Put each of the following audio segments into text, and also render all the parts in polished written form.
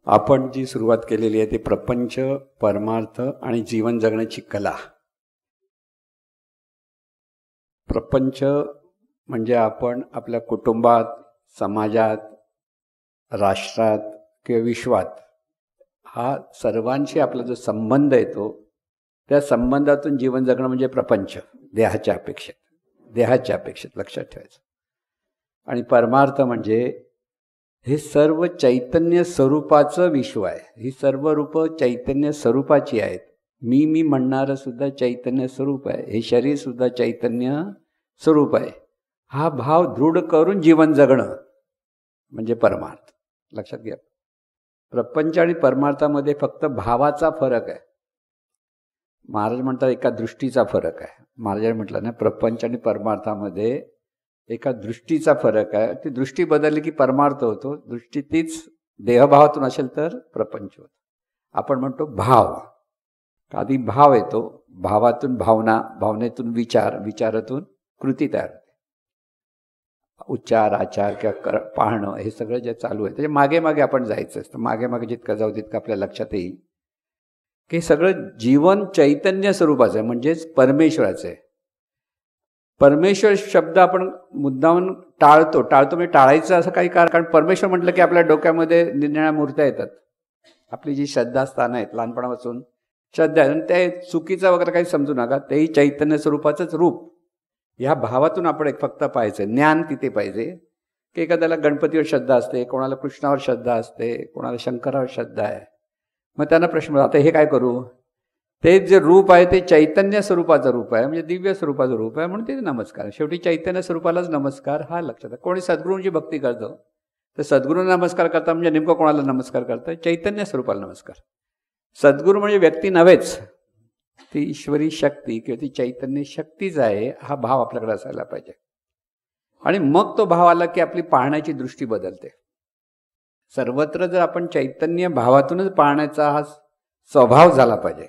आपण जी सुरुवात केलेली आहे ती प्रपंच, परमार्थ आणि जीवन जगण्याची कला. प्रपंच म्हणजे आपण आपल्या कुटुंबात, समाजात, राष्ट्रात किंवा विश्वात हा सर्वांशी आपला जो संबंध येतो त्या संबंधातून जीवन जगणं म्हणजे प्रपंच. देहाच्या अपेक्षेत लक्षात ठेवायचं. आणि परमार्थ म्हणजे हे सर्व चैतन्य स्वरूपाचं विश्व आहे. ही सर्व रूपं चैतन्य स्वरूपाची आहेत. मी म्हणणारं सुद्धा चैतन्य स्वरूप आहे. हे शरीर सुद्धा चैतन्य स्वरूप आहे. हा भाव दृढ करून जीवन जगणं म्हणजे परमार्थ. लक्षात घ्या. प्रपंच आणि परमार्थामध्ये फक्त भावाचा फरक आहे. महाराज म्हणतात एका दृष्टीचा फरक आहे. महाराजांनी म्हटलं ना, प्रपंच आणि परमार्थामध्ये एका दृष्टीचा फरक आहे. ती दृष्टी बदलली की परमार्थ होतो. दृष्टी तीच देहभावातून असेल तर प्रपंच होतो. आपण म्हणतो भाव. आधी भाव येतो, भावातून भावना, भावनेतून विचार, विचारातून कृती तयार होते. उच्चार, आचार किंवा पाहणं हे सगळं जे चालू आहे त्याच्या मागे मागे आपण जायचं असतं. मागे मागे जितकं जाऊ तितकं आपल्या लक्षात येईल की सगळं जीवन चैतन्य स्वरूपाचं आहे, म्हणजेच परमेश्वराचं आहे. परमेश्वर शब्द आपण मुद्दामून टाळतो म्हणजे टाळायचं असं काही कारण परमेश्वर म्हटलं की आपल्या डोक्यामध्ये निरनिराळ्या मूर्त्या येतात. आपली जी श्रद्धास्थानं आहेत लहानपणापासून श्रद्धा आहे, आणि ते चुकीचं वगैरे काही समजू नका. तेही चैतन्य स्वरूपाचंच रूप. ह्या भावातून आपण एक फक्त पाहायचं. ज्ञान तिथे पाहिजे की एखाद्याला गणपतीवर श्रद्धा असते, कोणाला कृष्णावर श्रद्धा असते, कोणाला शंकरावर श्रद्धा आहे. मग त्यांना प्रश्न, आता हे काय करू? ते जे रूप आहे ते चैतन्य स्वरूपाचं रूप आहे, म्हणजे दिव्य स्वरूपाचं रूप आहे, म्हणून ते नमस्कार. शेवटी चैतन्य स्वरूपालाच नमस्कार हा लक्षात आहे. कोणी सद्गुरूंची भक्ती करतं तर सद्गुरूंना नमस्कार करता म्हणजे नेमकं कोणाला नमस्कार करतं? चैतन्य स्वरूपाला नमस्कार. सद्गुरू म्हणजे व्यक्ती नव्हेच, ती ईश्वरी शक्ती किंवा ती चैतन्य शक्तीच आहे. हा भाव आपल्याकडे असायला पाहिजे. आणि मग तो भाव आला की आपली पाहण्याची दृष्टी बदलते. सर्वत्र जर आपण चैतन्य भावातूनच पाहण्याचा हा स्वभाव झाला पाहिजे.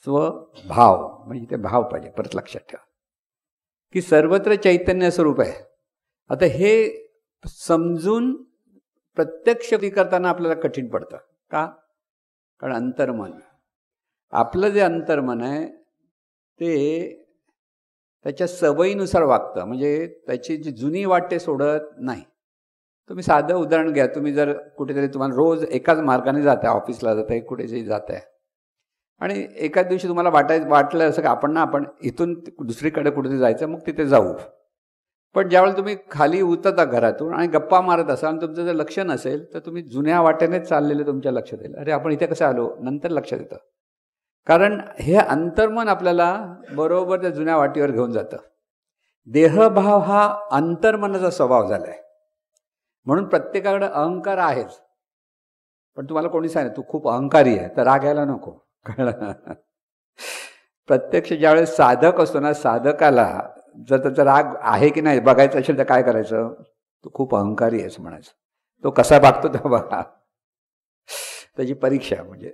स्वभाव म्हणजे ते भाव पाहिजे. परत लक्षात ठेवा की सर्वत्र चैतन्य स्वरूप आहे. आता हे समजून प्रत्यक्ष करताना आपल्याला कठीण पडतं. का? कारण अंतर्मन, आपलं जे अंतर्मन आहे ते त्याच्या सवयीनुसार वागतं. म्हणजे त्याची जी जुनी वाट ते सोडत नाही. तुम्ही साधं उदाहरण घ्या. तुम्ही जर कुठेतरी तुम्हाला रोज एकाच मार्गाने जाताय, ऑफिसला जाताय, कुठेतरी जाताय, आणि एकाच दिवशी तुम्हाला वाटलं असं का आपण इथून दुसरीकडे कुठेतरी जायचं, मग तिथे जाऊ. पण ज्यावेळेला तुम्ही खाली उतरता घरातून आणि गप्पा मारत असाल आणि तुमचं जर लक्ष नसेल तर तुम्ही जुन्या वाटेनेच चाललेले तुमच्या लक्षात येईल. अरे आपण इथे कसं आलो? नंतर लक्षात येतं. कारण हे अंतर्मन आपल्याला बरोबर त्या जुन्या वाटेवर घेऊन जातं. देहभाव हा अंतर्मनाचा स्वभाव झाला आहे. म्हणून प्रत्येकाकडे अहंकार आहेच. पण तुम्हाला कोणी सांगितलं तू खूप अहंकारी आहे तर राग यायला नको. कळलं? प्रत्यक्ष ज्यावेळेस साधक असतो ना, साधकाला जर त्याचा राग आहे की नाही बघायचं असेल तर काय करायचं? तू खूप अहंकारी आहेस म्हणायचं. तो कसा वागतो तो बघा. त्याची परीक्षा. म्हणजे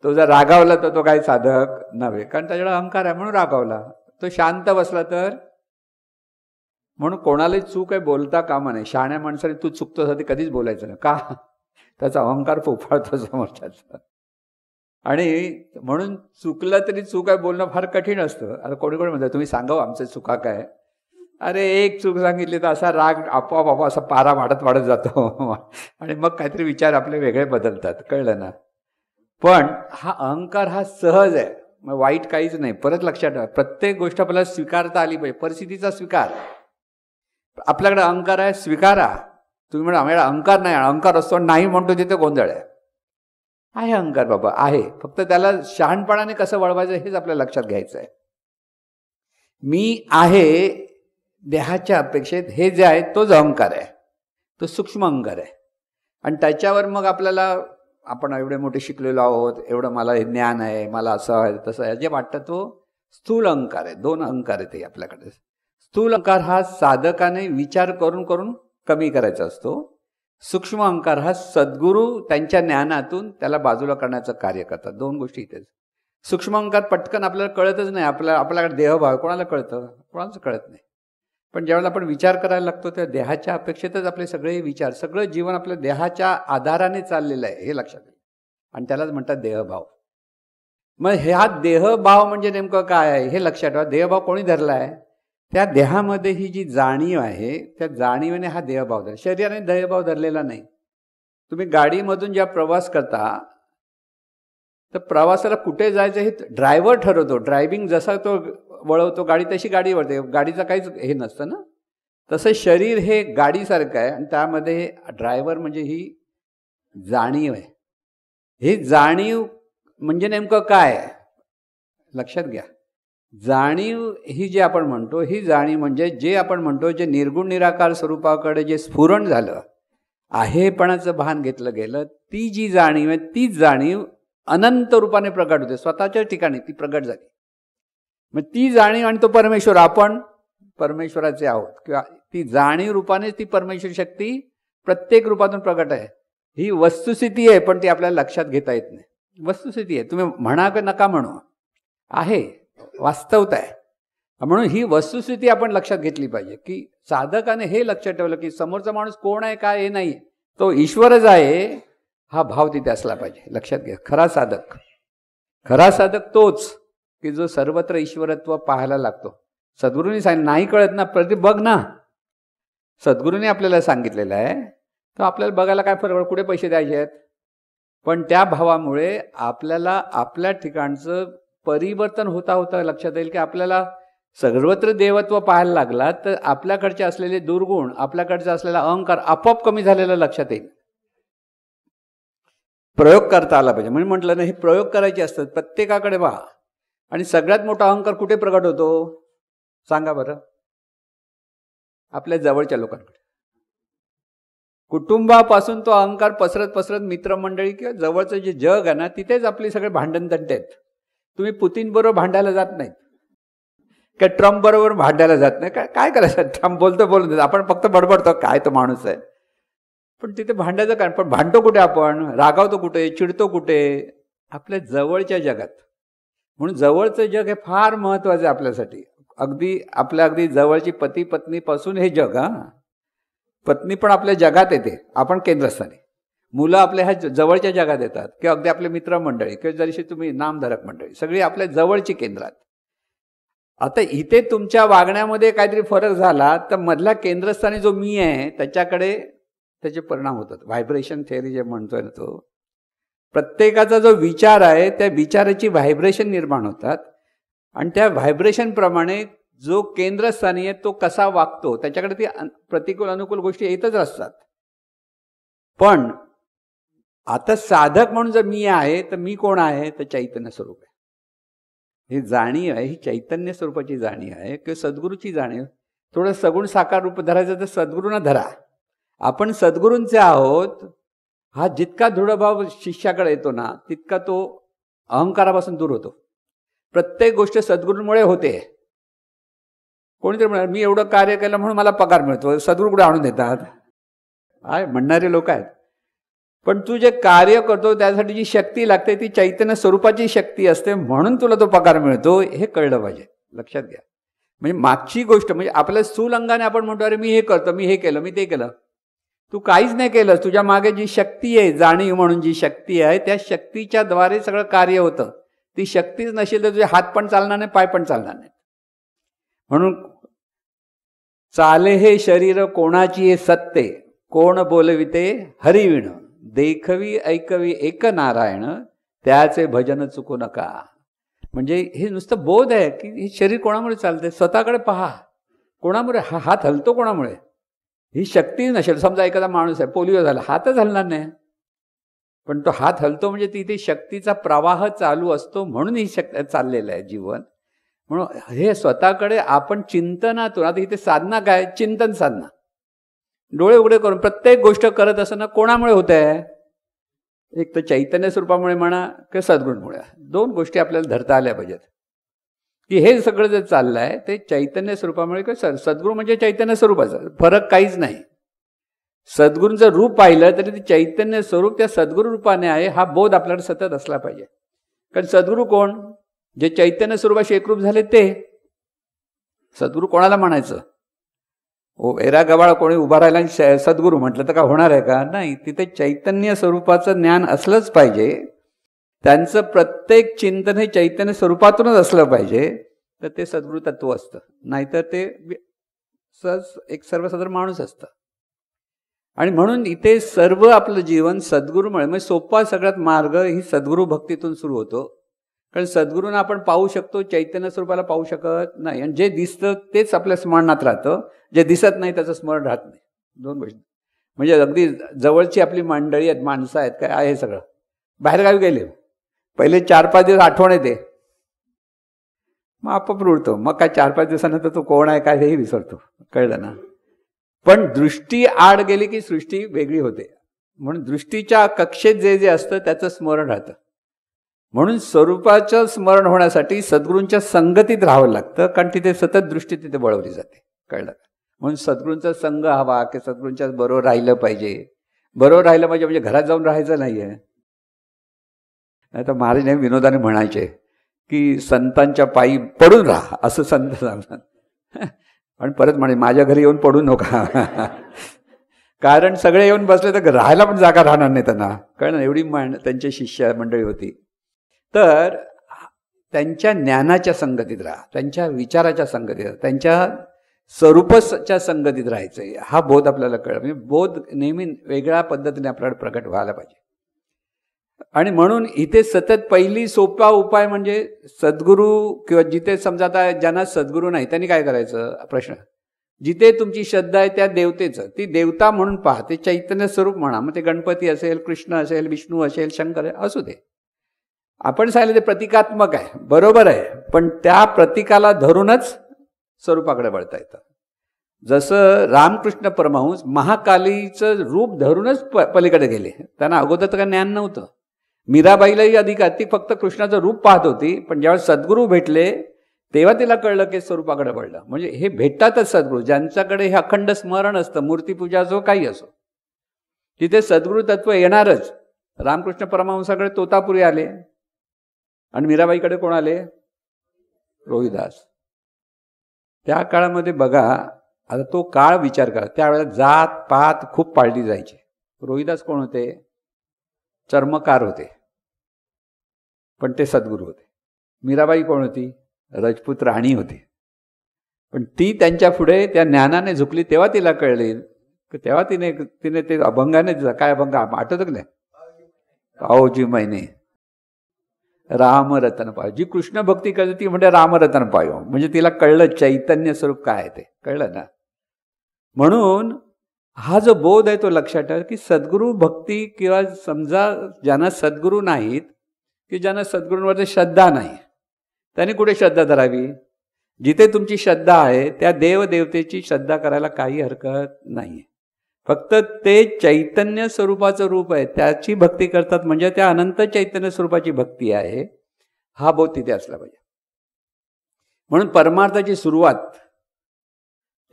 तो जर रागावला तर तो काही साधक नव्हे, कारण त्याच्याकडे अहंकार आहे म्हणून रागावला. तो शांत बसला तर, म्हणून कोणालाही चूक आहे बोलता कामा नाही. शहाण्या माणसाने तू चुकतोस ते कधीच बोलायचं नाही. का? त्याचा अहंकार फोफाळतो समोरच्याचा. आणि म्हणून चुकलं तरी चूक आहे बोलणं फार कठीण असतं. आता कोणी म्हणतात तुम्ही सांगावं आमच्या चुका काय. अरे एक चूक सांगितली तर असा राग आपोआप असा पारा वाढत जातो आणि मग काहीतरी विचार आपले वेगळे बदलतात. कळलं ना? पण हा अहंकार हा सहज आहे, मग वाईट काहीच नाही. परत लक्षात ठेवा, प्रत्येक गोष्ट आपल्याला स्वीकारता आली पाहिजे. परिस्थितीचा स्वीकार. आपल्याकडे अहंकार आहे, स्वीकारा. तुम्ही म्हणा आम्हाला अहंकार नाही, अहंकार असतो नाही म्हणतो तिथे गोंधळ आहे. अहंकार बाबा आहे, फक्त त्याला शहाणपणाने कसं वळवायचं हेच आपल्या लक्षात घ्यायचं आहे. मी आहे देहाच्या अपेक्षेत हे जे आहे तोच अहंकार आहे, तो सूक्ष्म अहंकार आहे. आणि त्याच्यावर मग आपल्याला आपण एवढे मोठे शिकलेलो आहोत, एवढं मला हे ज्ञान आहे, मला असं आहे तसं आहे जे वाटतं तो स्थूल अहंकार आहे. दोन अहंकार आहेत हे आपल्याकडे. स्थूल अहंकार हा साधकाने विचार करून करून कमी करायचा असतो. सूक्ष्म अहंकार हा सद्गुरू त्यांच्या ज्ञानातून त्याला बाजूला करण्याचं कार्य करतात. दोन गोष्टी इथेच. सूक्ष्म अहंकार पटकन आपल्याला कळतच नाही. आपल्याकडे देहभाव कोणाला कळतं? कोणालाच कळत नाही. पण ज्यावेळेला आपण विचार करायला लागतो त्या देहाच्या अपेक्षेतच आपले सगळे विचार, सगळं जीवन आपल्या देहाच्या आधाराने चाललेलं आहे हे लक्षात येईल. आणि त्यालाच म्हणतात देहभाव. मग हा देहभाव म्हणजे नेमकं काय आहे हे लक्षात ठेवा. देहभाव कोणी धरला आहे? त्या देहामध्ये ही जी जाणीव आहे त्या जाणीवेने हा देहभाव धरला. शरीराने देहभाव धरलेला नाही. तुम्ही गाडीमधून जेव्हा प्रवास करता तर प्रवासाला कुठे जायचं हे ड्रायव्हर ठरवतो. ड्रायव्हिंग जसा तो वळवतो गाडी तशी गाडी वळते. गाडीचं काहीच हे नसतं ना. तसं शरीर हे गाडीसारखं आहे आणि त्यामध्ये ड्रायव्हर म्हणजे ही जाणीव आहे. ही जाणीव म्हणजे नेमकं काय लक्षात घ्या. जाणीव ही जी आपण म्हणतो ही जाणीव म्हणजे जे आपण म्हणतो जे निर्गुण निराकार स्वरूपाकडे जे स्फुरण झालं, आहेपणाचं भान घेतलं गेलं, ती जी जाणीव आहे तीच जाणीव अनंत रूपाने प्रगट होते. स्वतःच्या ठिकाणी ती प्रगट झाली. मग ती जाणीव आणि तो परमेश्वर, आपण परमेश्वराचे आहोत किंवा ती जाणीव रूपाने ती परमेश्वर शक्ती प्रत्येक रूपातून प्रगट आहे. ही वस्तुस्थिती आहे पण ती आपल्याला लक्षात घेता येत नाही. वस्तुस्थिती आहे. तुम्ही म्हणा का नका म्हणू, आहे, वास्तवता आहे. म्हणून ही वस्तुस्थिती आपण लक्षात घेतली पाहिजे की साधकाने हे लक्षात ठेवलं की समोरचा माणूस कोण आहे काय हे नाही, तो ईश्वरच आहे हा भाव तिथे असला पाहिजे. लक्षात घ्या. खरा साधक तोच की जो सर्वत्र ईश्वरत्व पाहायला लागतो. सद्गुरूंनी सांगितलं नाही कळत ना प्रति बघ ना. सद्गुरूंनी आपल्याला सांगितलेलं आहे तर आपल्याला बघायला काय फरक, कुठे पैसे द्यायचे आहेत. पण त्या भावामुळे आपल्याला आपल्या ठिकाणचं परिवर्तन होता होता लक्षात येईल की आपल्याला सर्वत्र देवत्व पाहायला लागला तर आपल्याकडचे असलेले दुर्गुण, आपल्याकडचा असलेला अहंकार आपोआप कमी झालेला लक्षात येईल. प्रयोग करता आला पाहिजे. म्हणून म्हटलं ना हे प्रयोग करायचे असतात प्रत्येकाकडे पहा. आणि सगळ्यात मोठा अहंकार कुठे प्रगट होतो सांगा बरं? आपल्या जवळच्या लोकांकडे. कुटुंबापासून तो अहंकार पसरत मित्रमंडळी किंवा जवळचं जे जग आहे ना तिथेच आपली सगळे भांडण तंटे आहेत. तुम्ही पुतीन बरोबर भांडायला जात नाहीत का ट्रम्प बरोबर भांडायला जात नाही. काय करायचं? ट्रम्प बोलतो आपण फक्त बडबडतो काय तो माणूस आहे. पण तिथे भांडायचं कारण. पण भांडतो कुठे आपण, रागावतो कुठे, चिडतो कुठे? आपल्या जवळच्या जगात. म्हणून जवळचं जग हे फार महत्वाचं आहे आपल्यासाठी. अगदी जवळची पती पत्नीपासून हे जग. पत्नी पण आपल्या जगात येते, आपण केंद्रस्थानी. मुलं आपल्या ह्या जवळच्या जगात येतात किंवा अगदी आपले मित्रमंडळी किंवा जरीशी तुम्ही नामधारक मंडळी सगळी आपल्या जवळची केंद्रात. आता इथे तुमच्या वागण्यामध्ये काहीतरी फरक झाला तर मधल्या केंद्रस्थानी जो मी आहे त्याच्याकडे त्याचे परिणाम होतात. व्हायब्रेशन थेअरी जे म्हणतोय ना तो, प्रत्येकाचा जो विचार आहे त्या विचाराची व्हायब्रेशन निर्माण होतात आणि त्या व्हायब्रेशनप्रमाणे जो केंद्रस्थानी आहे तो कसा वागतो त्याच्याकडे ती प्रतिकूल अनुकूल गोष्टी येतच असतात. पण आता साधक म्हणून जर मी आहे तर मी कोण आहे तर चैतन्य स्वरूप आहे. ही जाणीव आहे, ही चैतन्य स्वरूपाची जाणीव आहे किंवा सद्गुरूची जाणीव. थोडं सगुण साकार रूप धरायचं तर सद्गुरूंना धरा. आपण सद्गुरूंचे आहोत हा जितका दृढभाव शिष्याकडे येतो ना तितका तो अहंकारापासून दूर होतो. प्रत्येक गोष्ट सद्गुरूंमुळे होते. कोणीतरी म्हणणार मी एवढं कार्य केलं म्हणून मला पगार मिळतो, सद्गुरू कुठे आणून देतात आहे म्हणणारे लोक आहेत. पण तू जे कार्य करतो त्यासाठी जी शक्ती लागते ती चैतन्य स्वरूपाची शक्ती असते म्हणून तुला तो पगार मिळतो हे कळलं पाहिजे. लक्षात घ्या. म्हणजे मागची गोष्ट म्हणजे आपल्या स्थूल अंगाने आपण म्हणतो अरे मी हे करतो, मी हे केलं, मी ते केलं. तू काहीच नाही केलं. तुझ्या मागे जी शक्ती आहे, जाणीव म्हणून जी शक्ती आहे त्या शक्तीच्या द्वारे सगळं कार्य होतं. ती शक्तीच नसेल तर तुझे हात पण चालणार नाही, पाय पण चालणार नाही. म्हणून चाले हे शरीर कोणाची हे सत्ते, कोण बोलविते हरिविण, देखवी ऐकवी एक नारायण, त्याचे भजन चुकू नका. म्हणजे हे नुसतं बोध आहे की हे शरीर कोणामुळे चालते. स्वतःकडे पहा. कोणामुळे हा हात हलतो, कोणामुळे? ही शक्ती नसेल. समजा एखादा माणूस आहे पोलिओ झाला, हातच हलणार नाही. पण तो हात हलतो म्हणजे तिथे शक्तीचा प्रवाह चालू असतो म्हणून ही शक्ती चाललेलं आहे जीवन. म्हणून हे स्वतःकडे आपण चिंतनातून, आता इथे साधना काय, चिंतन साधना. डोळे उघडे करून प्रत्येक गोष्ट करत असताना कोणामुळे होत आहे? एक तर चैतन्य स्वरूपामुळे म्हणा किंवा सद्गुरूंमुळे. दोन गोष्टी आपल्याला धरता आल्या पाहिजेत की हे सगळं जे चाललं आहे ते चैतन्य स्वरूपामुळे किंवा सद्गुरू म्हणजे चैतन्य स्वरूपाचं, फरक काहीच नाही. सद्गुरूंचं रूप पाहिलं तरी ते चैतन्य स्वरूप त्या सद्गुरू रूपाने आहे हा बोध आपल्याकडे सतत असला पाहिजे. कारण सद्गुरू कोण? जे चैतन्य स्वरूपाशी एकरूप झाले ते. सद्गुरू कोणाला म्हणायचं? एरा गबाळ कोणी उभा राहिला आणि सद्गुरू म्हटलं तर का होणार आहे का? नाही. तिथे चैतन्य स्वरूपाचं ज्ञान असलंच पाहिजे. त्यांचं प्रत्येक चिंतन हे चैतन्य स्वरूपातूनच असलं पाहिजे, तर ते सद्गुरू तत्व असतं. नाहीतर ते सहज एक सर्वसाधारण माणूस असतं. आणि म्हणून इथे सर्व आपलं जीवन सद्गुरूमुळे, म्हणजे सोपा सगळ्यात मार्ग ही सद्गुरू भक्तीतून सुरू होतो. कारण सद्गुरूंना आपण पाहू शकतो, चैतन्य स्वरूपाला पाहू शकत नाही. आणि जे दिसतं तेच आपल्या स्मरणात राहतं, जे दिसत नाही त्याचं स्मरण राहत नाही. दोन गोष्टी. म्हणजे अगदी जवळची आपली मंडळी आहेत, माणसं आहेत, काय आहे सगळं, बाहेरगावी गेले, पहिले 4-5 दिवस आठवण येते, मग आपोआप रुळतो. मग काय 4-5 दिवसानंतर तो कोण आहे काय हेही विसरतो. कळलं ना? पण दृष्टी आड गेली की सृष्टी वेगळी होते. म्हणून दृष्टीच्या कक्षेत जे जे असतं त्याचं स्मरण राहतं. म्हणून स्वरूपाचं स्मरण होण्यासाठी सद्गुरूंच्या संगतीत राहावं लागतं, कारण तिथे सतत दृष्टी तिथे वळवली जाते. कळलं? म्हणून सद्गुरूंचा संग हवा, की सद्गुरूंच्या बरोबर राहिलं पाहिजे. बरोबर राहिलं पाहिजे म्हणजे घरात जाऊन राहायचं नाहीये. नाही तर महाराज नेहमी विनोदाने म्हणायचे की संतांच्या पायी पडून राहा, असं संत सांगतात. आणि परत म्हणे माझ्या घरी येऊन पडू नका. कारण सगळे येऊन बसले तर राहायला पण जागा राहणार नाही त्यांना. कळलं? एवढी त्यांची शिष्य मंडळी होती. तर त्यांच्या ज्ञानाच्या संगतीत राहा, त्यांच्या विचाराच्या संगतीत राहा, त्यांच्या स्वरूपाच्या संगतीत राहायचंय. हा बोध आपल्याला कळला. म्हणजे बोध नेहमी वेगळ्या पद्धतीने आपल्याला प्रकट व्हायला पाहिजे. आणि म्हणून इथे सतत पहिली सोपा उपाय म्हणजे सद्गुरू, किंवा जिथे समजा आता ज्यांना सद्गुरू नाही त्यांनी काय करायचं? प्रश्न, जिथे तुमची श्रद्धा आहे त्या देवतेचं, ती देवता म्हणून पहा, ते चैतन्य स्वरूप म्हणा. मग ते गणपती असेल, कृष्ण असेल, विष्णू असेल, शंकर असू दे. आपण सांगितलं ते प्रतिकात्मक आहे, बरोबर आहे, पण त्या प्रतीकाला धरूनच स्वरूपाकडे वळता येतं. जसं रामकृष्ण परमहंस महाकालीचं रूप धरूनच पलीकडे गेले. त्यांना अगोदर तर काही ज्ञान नव्हतं. मीराबाईलाही अधिकार, ती फक्त कृष्णाचं रूप पाहत होती, पण ज्यावेळेस सद्गुरू भेटले तेव्हा तिला कळलं की स्वरूपाकडे वळलं. म्हणजे हे भेटतातच सद्गुरू, ज्यांच्याकडे हे अखंड स्मरण असतं, मूर्तीपूजा असो काही असो, तिथे सद्गुरू तत्व येणारच. रामकृष्ण परमहंसाकडे तोतापुरी आले आणि मीराबाईकडे कोण आले? रोहिदास. त्या काळामध्ये बघा, आता तो काळ विचार करा, त्यावेळेला जात पात खूप पाळली जायची. रोहिदास कोण होते? चर्मकार होते, पण ते सद्गुरू होते. मीराबाई कोण होती? राजपूत राणी होती, पण ती त्यांच्या पुढे त्या ज्ञानाने झुकली. तेव्हा तिला कळले, तेव्हा तिने ते अभंगाने, काय अभंग आठवतं की नाही? पाओजी महिने राम रतन पायो. जी कृष्ण भक्ती करते ती म्हणजे राम रतन पायो. म्हणजे तिला कळलं चैतन्य स्वरूप काय आहे ते. कळलं ना? म्हणून हा जो बोध आहे तो लक्षात ठेवा की सद्गुरू भक्ती, किंवा समजा ज्यांना सद्गुरू नाहीत, की ज्यांना सद्गुरूंवरती श्रद्धा नाही, त्यांनी कुठे श्रद्धा धरावी? जिथे तुमची श्रद्धा आहे त्या देवदेवतेची श्रद्धा करायला काही हरकत नाही. फक्त ते चैतन्य स्वरूपाचं रूप आहे त्याची भक्ती करतात, म्हणजे त्या अनंत चैतन्य स्वरूपाची भक्ती आहे. हा बोध तिथे असला पाहिजे. म्हणून परमार्थाची सुरुवात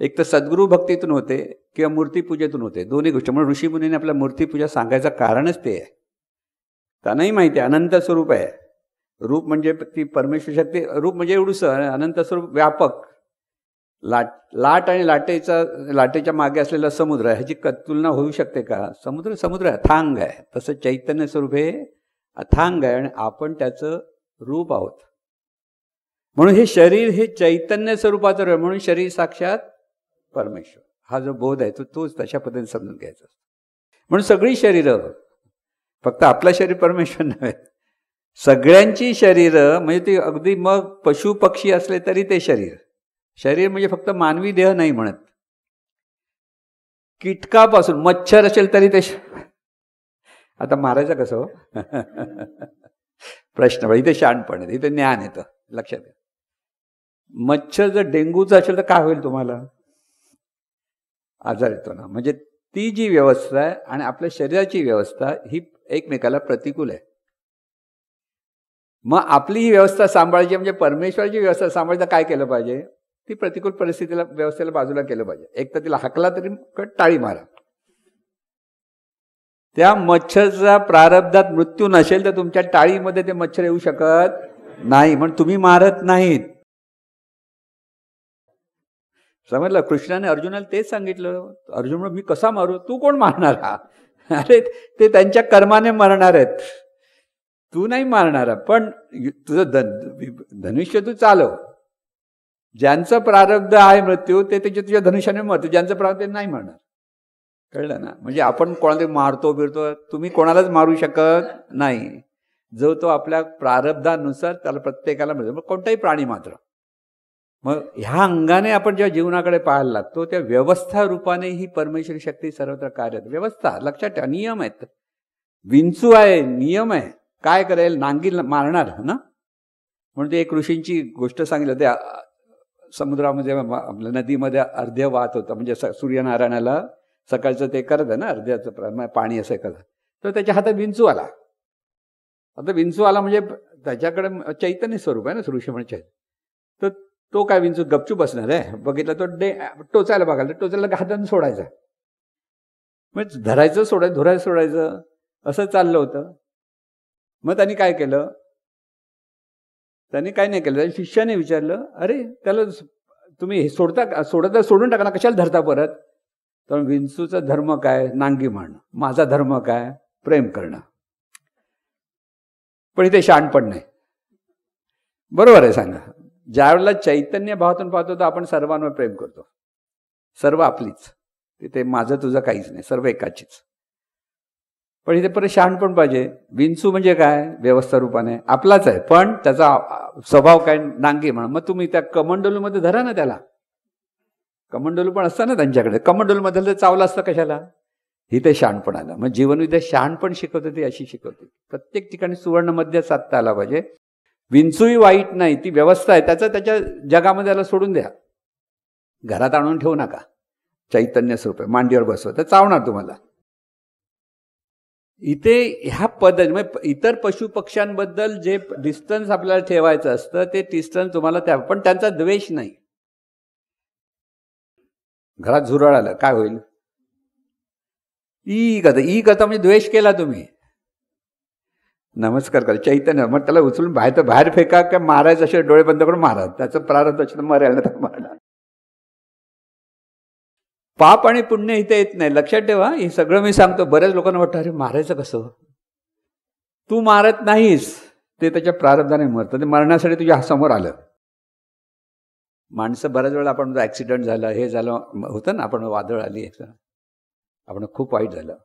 एक तर सद्गुरू भक्तीतून होते किंवा मूर्तीपूजेतून होते, दोन्ही गोष्टी. म्हणून ऋषीमुनीने आपल्या मूर्तीपूजा सांगायचं कारणच ते आहे. त्यांनाही माहिती आहे अनंत स्वरूप आहे. रूप म्हणजे ती परमेश्वर शक्ती, रूप म्हणजे एवढंसं, अनंत स्वरूप व्यापक. लाट आणि लाटेच्या मागे असलेला समुद्र, ह्याची तुलना होऊ शकते का? समुद्र अथांग आहे, तसं चैतन्य स्वरूप हे अथांग आहे आणि आपण त्याचं रूप आहोत. म्हणून हे शरीर हे चैतन्य स्वरूपाचं आहे, म्हणून शरीर साक्षात परमेश्वर. हा जो बोध आहे तोच तशा पद्धतीने समजून घ्यायचा. म्हणून सगळी शरीरं, फक्त आपलं शरीर परमेश्वर नव्हे, सगळ्यांची शरीरं, म्हणजे ती अगदी मग पशु पक्षी असले तरी ते शरीर म्हणजे फक्त मानवी देह नाही म्हणत. कीटकापासून मच्छर असेल तरी ते आता मारायचं कसं हो? प्रश्न, इथे शहाणपण आहे, इथे ज्ञान येतं. लक्षात घ्या. मच्छर जर डेंग्यूचा असेल तर काय होईल? तुम्हाला आजार येतो ना. म्हणजे ती जी व्यवस्था आहे आणि आपल्या शरीराची व्यवस्था ही एकमेकाला प्रतिकूल आहे. मग आपली ही व्यवस्था सांभाळायची म्हणजे परमेश्वराची व्यवस्था सांभाळायचं काय केलं पाहिजे? ती प्रतिकूल परिस्थितीला, व्यवस्थेला बाजूला केलं पाहिजे. एक तर तिला हाकला तरी टाळी मारा. त्या मच्छरचा प्रारब्धात मृत्यू नसेल तर तुमच्या टाळीमध्ये ते मच्छर येऊ शकत नाही, म्हणून तुम्ही मारत नाहीत. समजलं? कृष्णाने अर्जुनाला तेच सांगितलं. अर्जुन म्हणतो, मी कसा मारू? तू कोण मारणार हा? अरे ते त्यांच्या कर्माने मरणार आहेत, तू नाही मारणार. पण तुझं धनुष्य तू चालव. ज्यांचं प्रारब्ध आहे मृत्यू ते तुझ्या धनुष्याने मरतो, ज्यांचं प्रारब्ध नाही मरणार. कळलं ना? म्हणजे आपण कोणाला मारतो बिरतो, तुम्ही कोणालाच मारू शकत नाही. जो तो आपल्या प्रारब्धानुसार त्याला प्रत्येकाला मिळतो. मग कोणताही प्राणी मात्र. मग ह्या अंगाने आपण जेव्हा जीवनाकडे पाहायला लागतो त्या व्यवस्था रूपाने ही परमेश्वरी शक्ती सर्वत्र कार्य. व्यवस्था लक्षात ठेवा, नियम आहेत. विंचू आहे, नियम आहे. काय करेल? नांगी मारणार ना. म्हणून ते एक ऋषींची गोष्ट सांगितलं. त्या समुद्रामध्ये आपल्या नदीमध्ये अर्ध्य वाहत होतं, म्हणजे सूर्यनारायणाला सकाळचं ते करत आहे ना, अर्ध्याचं पाणी असं करत. तर त्याच्या हातात विंचू आला. आता विंचू आला म्हणजे त्याच्याकडे चैतन्य स्वरूप आहे ना, ऋषी म्हणजे. तर तो काय विंचू गपचूप बसणार आहे? बघितलं तो टोचायला बघायला, टोचायला हाताने सोडायचा. म्हणजे धरायचं सोडायचं, धुरायचं सोडायचं, असं चाललं होतं. मग त्यांनी काय केलं? त्यांनी काय नाही केलं. त्याच्या शिष्याने विचारलं, अरे त्याला तुम्ही सोडता, सोडून टाका ना, कशाला धरता परत? तर विंचूचा धर्म काय? नांगी मारणं. माझा धर्म काय? प्रेम करणं. पण इथे शहाणपण नाही. बरोबर आहे, सांगा. ज्यावेळेला चैतन्य भावातून पाहतो तर आपण सर्वांवर प्रेम करतो. सर्व आपलीच, तिथे माझं तुझं काहीच नाही, सर्व एकाचीच. पण इथे परत शहाणपण पाहिजे. विंचू म्हणजे काय? व्यवस्था रूपाने आपलाच आहे, पण त्याचा स्वभाव काय? नांगी म्हणा. मग तुम्ही त्या कमंडलूमध्ये धरा ना त्याला. कमंडलू पण असतं ना त्यांच्याकडे. कमंडलूमध्ये तर चावलं असतं कशाला? इथे शहाणपण आलं. मग जीवनविद्या शहाणपण शिकवते, ती अशी शिकवते. प्रत्येक ठिकाणी सुवर्ण मध्य साधता आला पाहिजे. विंचूही वाईट नाही, ती व्यवस्था आहे. त्याच्या जगामध्ये त्याला सोडून द्या. घरात आणून ठेवू नका. चैतन्य स्वरूप आहे, मांडीवर बसवा, तर चावणार तुम्हाला. इथे ह्या पद्धती इतर पशु पक्ष्यांबद्दल जे डिस्टन्स आपल्याला ठेवायचं असतं ते डिस्टन्स तुम्हाला त्या, पण त्यांचा द्वेष नाही. घरात झुरळ आलं काय होईल? ई कथा म्हणजे द्वेष केला तुम्ही. नमस्कार करा चैतन्य, मग त्याला उचलून बाहेर फेका का मारायचं? असे डोळे बंद करून मारा. त्याचं प्रारब्ध असेल मरायला तर मारा. पाप आणि पुण्य इथे येत नाही, लक्षात ठेवा. हे सगळं मी सांगतो. बऱ्याच लोकांना वाटतं अरे मारायचं कसं? तू मारत नाहीस, ते त्याच्या प्रारब्धाने मरतं. ते मरण्यासाठी तुझ्या समोर आलं. माणसं बऱ्याच वेळा आपण ऍक्सिडेंट झालं, हे झालं होतं ना, आपण वादळ आली, आपण खूप वाईट झालं,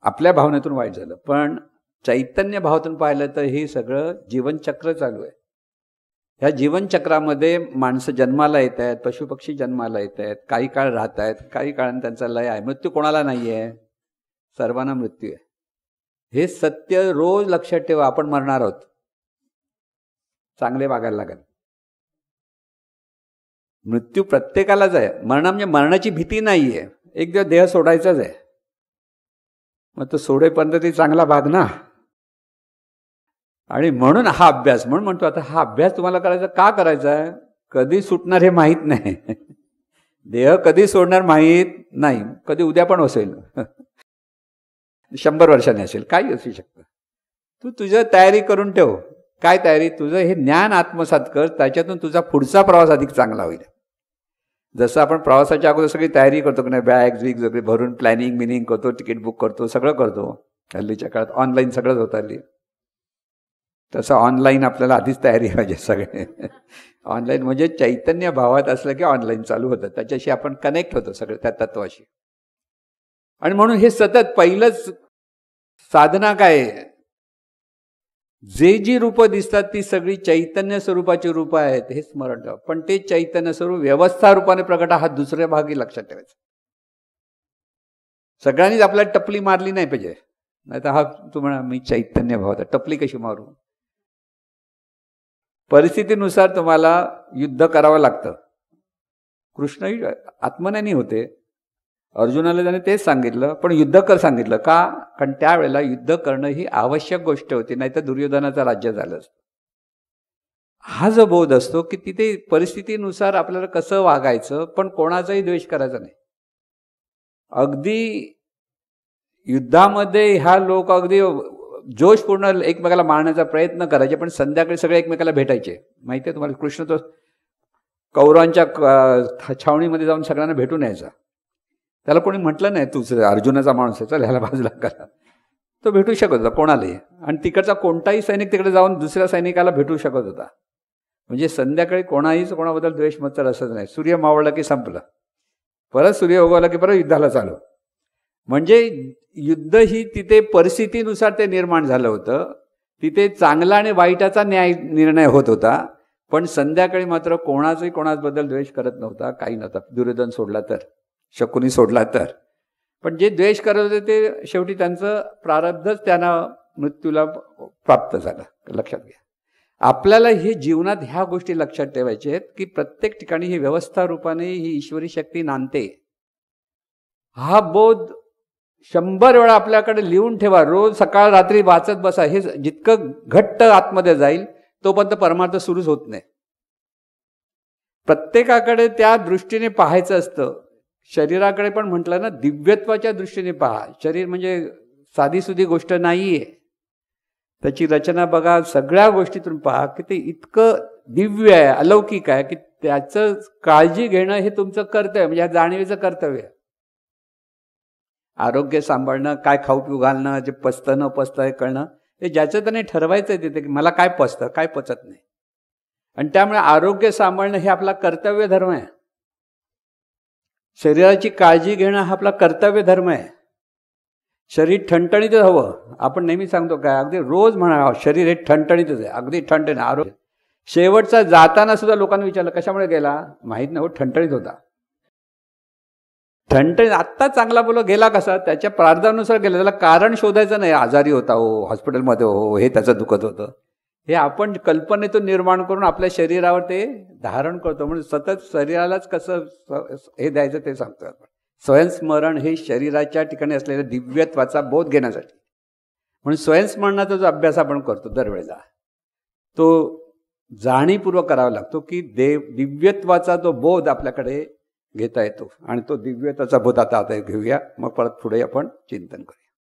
आपल्या भावनेतून वाईट झालं. पण चैतन्य भावातून पाहिलं तर हे सगळं जीवनचक्र चालू आहे. ह्या जीवनचक्रामध्ये माणसं जन्माला येत आहेत, पशुपक्षी जन्माला येत आहेत, काही काळ राहत आहेत, काही काळाने त्यांचा लय आहे. मृत्यू कोणाला नाही आहे? सर्वांना मृत्यू आहे. हे सत्य रोज लक्षात ठेवा. आपण मरणार आहोत, चांगले वागायला लागेल. मृत्यू प्रत्येकालाच आहे. मरण म्हणजे मरणाची भीती नाही आहे. एक दिवस देह सोडायचाच आहे. मग तो सोडेपर्यंत ती चांगला भाग ना. आणि म्हणून हा अभ्यास, म्हणून म्हणतो आता हा अभ्यास तुम्हाला करायचा. का करायचा आहे? कधी सुटणार हे माहीत नाही. देह कधी सोडणार माहीत नाही. कधी उद्या पण असेल, 100 वर्षांनी असेल, काही असू शकतं. तू तुझं तयारी करून ठेव. काय तयारी? तुझं हे ज्ञान आत्मसात कर, त्याच्यातून तुझा पुढचा प्रवास अधिक चांगला होईल. जसं आपण प्रवासाच्या अगोदर सगळी तयारी करतो की नाही, बॅग्स विग सगळी भरून प्लॅनिंग मिनिंग करतो, तिकीट बुक करतो, सगळं करतो. हल्लीच्या काळात ऑनलाईन सगळंच होतं हल्ली. तसं ऑनलाईन आपल्याला आधीच तयारी पाहिजे सगळे. ऑनलाईन म्हणजे चैतन्य भावात असलं की ऑनलाईन चालू होतं, त्याच्याशी आपण कनेक्ट होतो सगळं त्या तत्वाशी. आणि म्हणून हे सतत पहिलंच साधना काय, जे जी रूपं दिसतात ती सगळी चैतन्य स्वरूपाची रूपं आहेत हे स्मरण ठेवा. पण ते चैतन्य स्वरूप व्यवस्था रूपाने प्रकट, हा दुसऱ्या भागी लक्षात ठेवायचा. सगळ्यांनीच आपल्याला टपली मारली नाही पाहिजे. नाही तर हा तू म्हणा मी चैतन्य भावात, टपली कशी मारू? परिस्थितीनुसार तुम्हाला युद्ध करावं लागतं. कृष्णही आत्मज्ञानी होते. अर्जुनाला त्याने तेच सांगितलं, पण युद्ध कर सांगितलं. का? कारण त्यावेळेला युद्ध करणं ही आवश्यक गोष्ट होती, नाही तर दुर्योधनाचं राज्य झालं असतं. हा जो बोध असतो की तिथे परिस्थितीनुसार आपल्याला कसं वागायचं, पण कोणाचाही द्वेष करायचा नाही. अगदी युद्धामध्ये ह्या लोक अगदी जोशपूर्ण एकमेकाला मारण्याचा प्रयत्न करायचे, पण संध्याकाळी सगळे एकमेकाला भेटायचे. माहिती आहे तुम्हाला? कृष्ण तो कौरवांच्या छावणीमध्ये जाऊन सगळ्यांना भेटून यायचा. त्याला कोणी म्हटलं नाही तूच अर्जुनाचा माणूस आहे, चल ह्याला बाजूला करा. तो भेटू शकत होता कोणालाही, आणि तिकडचा कोणताही सैनिक तिकडे जाऊन दुसऱ्या सैनिकाला भेटू शकत होता. म्हणजे संध्याकाळी कोणाहीच कोणाबद्दल द्वेष मत्सर असंच नाही. सूर्य मावळला की संपलं, परत सूर्य उगवला की परत युद्धाला चालू. म्हणजे युद्ध ही तिथे परिस्थितीनुसार ते निर्माण झालं होतं. तिथे चांगला आणि वाईटाचा निर्णय होत होता. पण संध्याकाळी मात्र कोणाचाही कोणाबद्दल द्वेष करत नव्हता, काही नव्हता. दुर्योधन सोडला तर, शकुनी सोडला तर. पण जे द्वेष करत होते ते शेवटी त्यांचं प्रारब्धच त्यांना मृत्यूला प्राप्त झालं. लक्षात घ्या. आपल्याला हे जीवनात ह्या गोष्टी लक्षात ठेवायच्या आहेत की प्रत्येक ठिकाणी ही व्यवस्था रूपाने ही ईश्वरी शक्ती नांदते. हा बोध 100 वेळा आपल्याकडे लिहून ठेवा. रोज सकाळ रात्री वाचत बसा. हे जितकं घट्ट आतमध्ये जाईल तोपर्यंत परमार्थ सुरूच होत नाही. प्रत्येकाकडे त्या दृष्टीने पाहायचं असतं. शरीराकडे पण म्हटलं ना, दिव्यत्वाच्या दृष्टीने पहा. शरीर म्हणजे साधीसुधी गोष्ट नाहीये. त्याची रचना बघा, सगळ्या गोष्टीतून पहा की ते इतकं दिव्य आहे, अलौकिक आहे की त्याचं काळजी घेणं हे तुमचं कर्तव्य, म्हणजे जाणीवेचं कर्तव्य. आरोग्य सांभाळणं, काय खाऊ पिऊ घालणं, जे पचतं न पचतं हे कळणं, हे ज्याचं त्याने ठरवायचं आहे तिथे की मला काय पचतं काय पचत नाही. आणि त्यामुळे आरोग्य सांभाळणं हे आपला कर्तव्य धर्म आहे. शरीराची काळजी घेणं हा आपला कर्तव्य धर्म आहे. शरीर ठणठणीतच हवं. आपण नेहमी सांगतो काय, अगदी रोज म्हणा शरीर हे ठणठणीतच आहे, अगदी ठणठण. आरोग्य शेवटचा जाताना सुद्धा लोकांना विचारलं कशामुळे गेला, माहीत नाही, ठणठणीत होता. ठणठणीत आत्ता चांगला बोल गेला कसा, त्याच्या प्रारब्धानुसार गेला. त्याला कारण शोधायचं नाही, आजारी होता हो, हॉस्पिटलमध्ये हो, हे त्याचं दुखत होतं. हे आपण कल्पनेतून निर्माण करून आपल्या शरीरावर ते धारण करतो. म्हणजे सतत शरीरालाच कसं हे द्यायचं ते सांगतो आपण. स्वयंस्मरण हे शरीराच्या ठिकाणी असलेल्या दिव्यत्वाचा बोध घेण्यासाठी. म्हणून स्वयंस्मरणाचा जो अभ्यास आपण करतो दरवेळेला, तो जाणीवपूर्वक करावा लागतो की दिव्यत्वाचा जो बोध आपल्याकडे घेता येतो. आणि तो दिव्यत्वाचा बोध आता घेऊया, मग परत पुढे आपण चिंतन करूया.